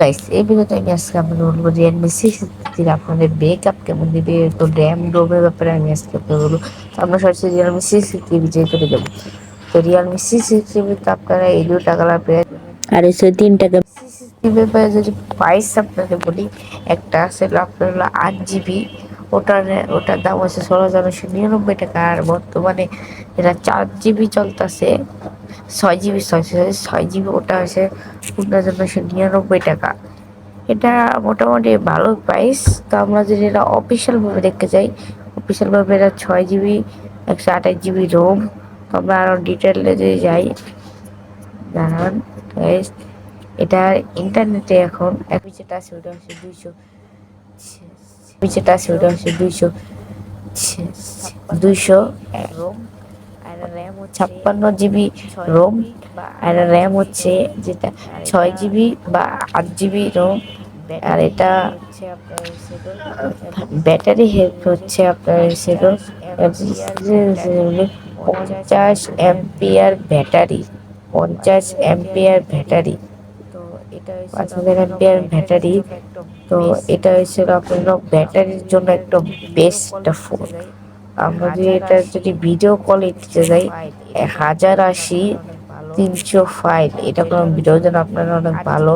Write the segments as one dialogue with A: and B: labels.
A: Guys এই ভিডিওতে আমি আজকে আপনাদের বলবো রিয়েলমি C63 আপনাদের ব্যাকআপ কেমন দিবে, তো র্যাম রোমের ব্যাপারে আমি আজকে আপনাদের বলবো। তো আমরা সরাসরি রিয়েলমি C63 বিজয় করে যাবো। তো রিয়েলমি C63 তে আপনারা এই দুটা কালার পেয়ে আর এসে 3 টাকা C63 ব্যাপারে যদি প্রাইস আপনাদের বলি, একটা আছে আপনার হলো 8 GB, ওটার দাম হচ্ছে 16,999 টাকা। আর বর্তমানে এটা 4 GB চলতেছে, 6 GB 6 GB ওটা হচ্ছে 15,999 টাকা। এটা মোটামুটি ভালো প্রাইস। তো আমরা যদি এটা অফিসিয়াল ভাবে দেখতে চাই, অফিসিয়াল ভাবে এটা 6 GB 128 GB রোম। তো আমরা আরো ডিটেলে যদি যাই, দাঁড়ান গাইস, এটা ইন্টারনেটে এখন যেটা আছে ওটা হচ্ছে 200 রোম, আর র্যাম 56 GB রোম, আর র্যাম হচ্ছে যেটা 6 GB বা 8 GB রোম। আর এটা ব্যাটারি হেলথ হচ্ছে আপনার 50 এম্পিয়ার ব্যাটারি, 50 এম্পিয়ার ব্যাটারি, তো এটা 5000 এম্পিয়ার ব্যাটারি। তো এটা হচ্ছে আপনার ব্যাটারির জন্য একটা বেস্ট একটা ফোন। আমরা যদি ভিডিও কলে দিতে যাই 1080 300 ফাইল, এটা কোনো ভিডিওর জন্য আপনার অনেক ভালো।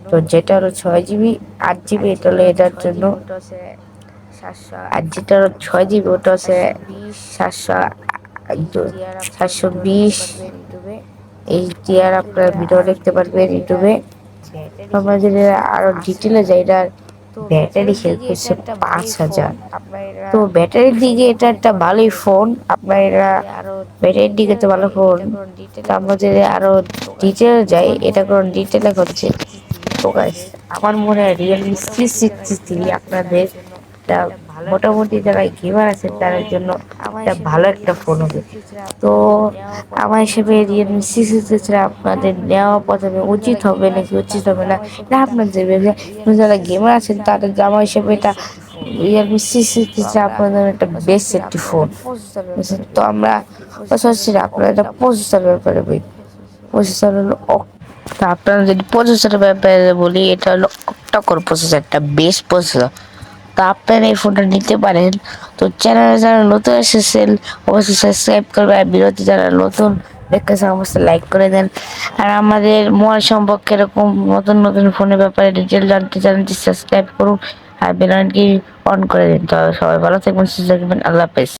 A: তো যেটা হলো 6 GB 8 GB, এটা হলো এটার জন্য। আর যেটা হলো 6 GB ওটা হচ্ছে 720 HDR আপনার ভিডিও দেখতে পারবেন ইউটিউবে। আমরা যদি আরো ডিটেলে যাই, এটার ব্যাটারি হেলথ হচ্ছে 5000। তো ব্যাটারির দিকে এটা একটা ভালোই ফোন, আপনার এরা ব্যাটারির দিকে তো ভালো ফোন। তো আমরা যদি আরো ডিটেল যাই, এটা কোন ডিটেলে হচ্ছে, তো গাইস আমার মনে হয় রিয়েলমি C63 আপনাদের এটা মোটামুটি যারা গেমার আছেন তাদের জন্য এটা ভালো একটা ফোন হবে। তো আমার হিসেবে রিয়েলমি C63 আপনাদের নেওয়া প্রথমে উচিত হবে নাকি উচিত হবে না, এটা আপনাদের যারা গেমার আছেন তাদের আমার হিসেবে এটা রিয়েলমি C63 আপনাদের একটা বেস্ট একটি ফোন। তো আমরা আপনারা এটা প্রসেসর ব্যাপারে বলি, প্রসেসর হলো তা আপনারা যদি প্রসেসরের ব্যাপারে বলি, এটা হলো অক্টা-কোর প্রসেসর, একটা বেস্ট প্রসেসর। তো আপনারা এই ফোনটা নিতে পারেন। তো চ্যানেলে যারা নতুন এসেছেন অবশ্যই সাবস্ক্রাইব করবে, আর বিরতি যারা নতুন দেখতেছেন অবশ্যই লাইক করে দেন। আর আমাদের মোবাইল সম্পর্কে এরকম নতুন নতুন ফোনের ব্যাপারে ডিটেল জানতে চ্যানেলটি সাবস্ক্রাইব করুন আর বেল আইকনটি অন করে দিন। তো সবাই ভালো থাকবেন, সুস্থ থাকবেন, আল্লাহ হাফেজ।